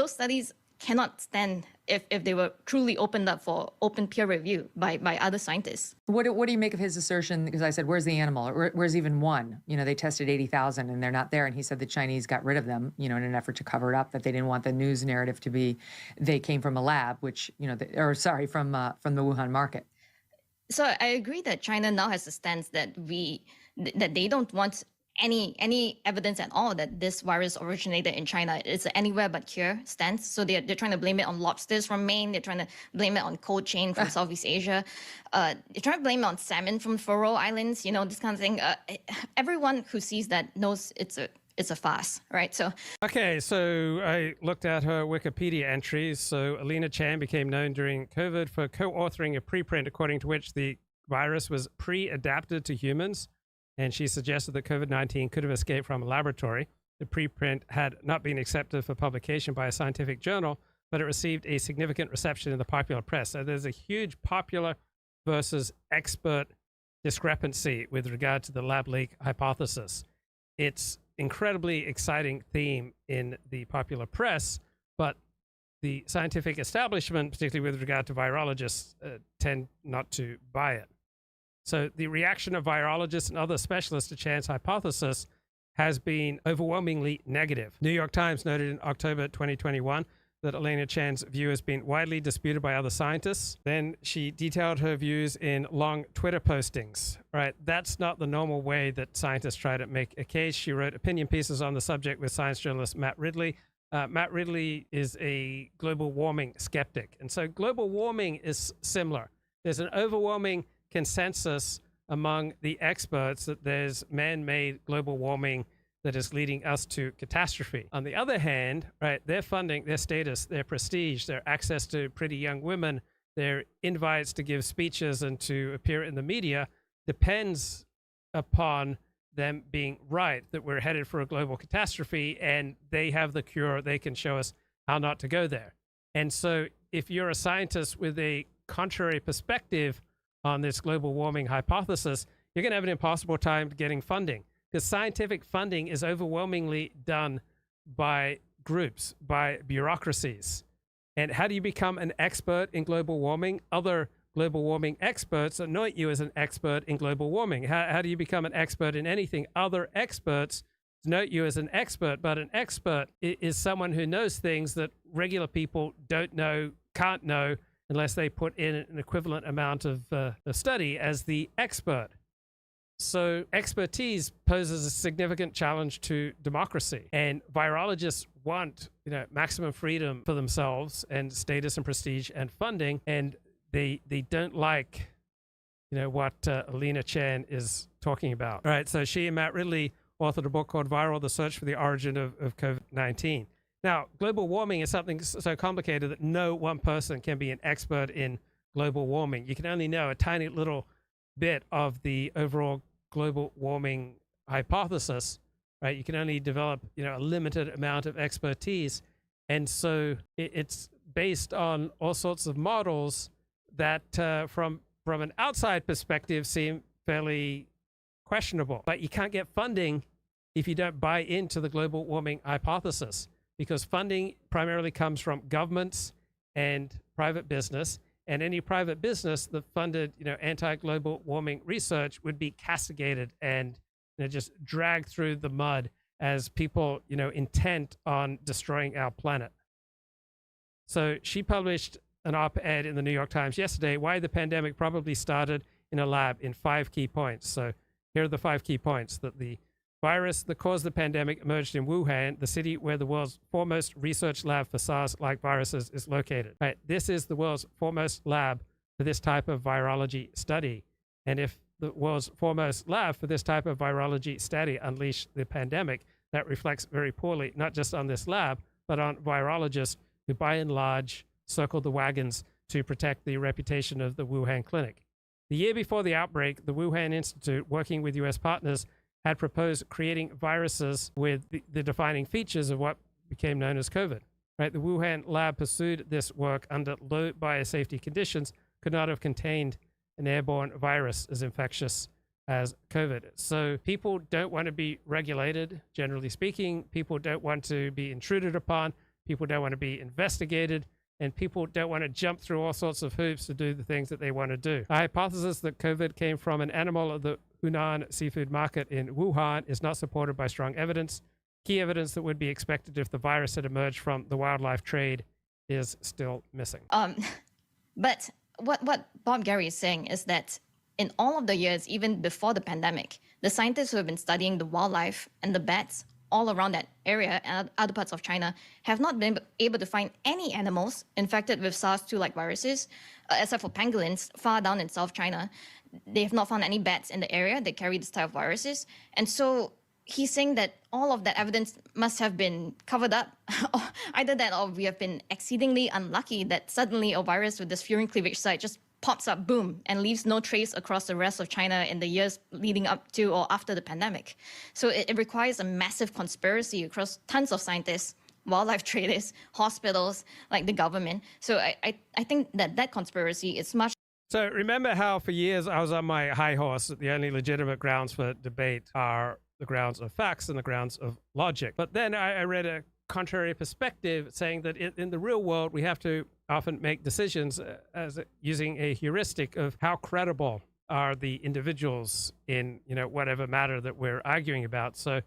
those studies cannot stand if they were truly opened up for open peer review by other scientists. What do you make of his assertion? Because I said, where's the animal? Where's even one? They tested 80,000 and they're not there. And he said the Chinese got rid of them, in an effort to cover it up, that they didn't want the news narrative to be they came from a lab, which, from the Wuhan market. So I agree that China now has a stance that they don't want any evidence at all that this virus originated in China. It's an anywhere but here stance. So they're trying to blame it on lobsters from Maine. They're trying to blame it on cold chain from Southeast Asia. They're trying to blame it on salmon from Faroe Islands. This kind of thing. Everyone who sees that knows it's a farce, right? So I looked at her Wikipedia entries. So Alina Chan became known during COVID for co-authoring a preprint according to which the virus was pre-adapted to humans, and she suggested that COVID-19 could have escaped from a laboratory. The preprint had not been accepted for publication by a scientific journal, but it received a significant reception in the popular press. So there's a huge popular versus expert discrepancy with regard to the lab leak hypothesis. It's incredibly exciting theme in the popular press, but the scientific establishment, particularly with regard to virologists, tend not to buy it. So the reaction of virologists and other specialists to Chan's hypothesis has been overwhelmingly negative. New York Times noted in October 2021 that Alina Chan's view has been widely disputed by other scientists. Then she detailed her views in long Twitter postings. Right, that's not the normal way that scientists try to make a case. She wrote opinion pieces on the subject with science journalist Matt Ridley. Matt Ridley is a global warming skeptic. And so global warming is similar. There's an overwhelming consensus among the experts that there's man-made global warming that is leading us to catastrophe. On the other hand, right, their funding, their status, their prestige, their access to pretty young women, their invites to give speeches and to appear in the media depends upon them being right, that we're headed for a global catastrophe and they have the cure. They can show us how not to go there. And so if you're a scientist with a contrary perspective on this global warming hypothesis, you're going to have an impossible time getting funding, because scientific funding is overwhelmingly done by groups, by bureaucracies. And how do you become an expert in global warming? Other global warming experts anoint you as an expert in global warming. How do you become an expert in anything? Other experts note you as an expert, but an expert is someone who knows things that regular people don't know, can't know, unless they put in an equivalent amount of study as the expert. So expertise poses a significant challenge to democracy, and virologists want, maximum freedom for themselves and status and prestige and funding, and they don't like, what Alina Chan is talking about. All right, so she and Matt Ridley authored a book called Viral: The Search for the Origin of COVID-19. Now, global warming is something so complicated that no one person can be an expert in global warming. You can only know a tiny little bit of the overall global warming hypothesis, right? You can only develop, a limited amount of expertise. And so it's based on all sorts of models that from an outside perspective seem fairly questionable. But you can't get funding if you don't buy into the global warming hypothesis, because funding primarily comes from governments and private business, and any private business that funded, anti-global warming research would be castigated and just dragged through the mud as people, intent on destroying our planet. So she published an op-ed in the New York Times yesterday, why the pandemic probably started in a lab, in 5 key points. So here are the 5 key points: that the virus that caused the pandemic emerged in Wuhan, the city where the world's foremost research lab for SARS-like viruses is located. Right, this is the world's foremost lab for this type of virology study. And if the world's foremost lab for this type of virology study unleashed the pandemic, that reflects very poorly, not just on this lab, but on virologists who by and large circled the wagons to protect the reputation of the Wuhan clinic. The year before the outbreak, the Wuhan Institute, working with US partners, had proposed creating viruses with the defining features of what became known as COVID. Right? The Wuhan lab pursued this work under low biosafety conditions, could not have contained an airborne virus as infectious as COVID. So people don't want to be regulated, generally speaking. People don't want to be intruded upon. people don't want to be investigated, and people don't want to jump through all sorts of hoops to do the things that they want to do. The hypothesis that COVID came from an animal at the Hunan seafood market in Wuhan is not supported by strong evidence. Key evidence that would be expected if the virus had emerged from the wildlife trade is still missing. But what Bob Gary is saying is that in all of the years, even before the pandemic, the scientists who have been studying the wildlife and the bats all around that area and other parts of China have not been able to find any animals infected with SARS-2-like viruses, except for pangolins far down in South China. They have not found any bats in the area that carry this type of viruses. And so he's saying that all of that evidence must have been covered up. Either that or we have been exceedingly unlucky that suddenly a virus with this furin cleavage site just pops up, boom, and leaves no trace across the rest of China in the years leading up to or after the pandemic. So it requires a massive conspiracy across tons of scientists, wildlife traders, hospitals, like the government. So I think that conspiracy is much. So remember how for years I was on my high horse that the only legitimate grounds for debate are the grounds of facts and the grounds of logic. But then I read a contrary perspective saying that in the real world, we have to often make decisions using a heuristic of how credible are the individuals in whatever matter that we're arguing about. So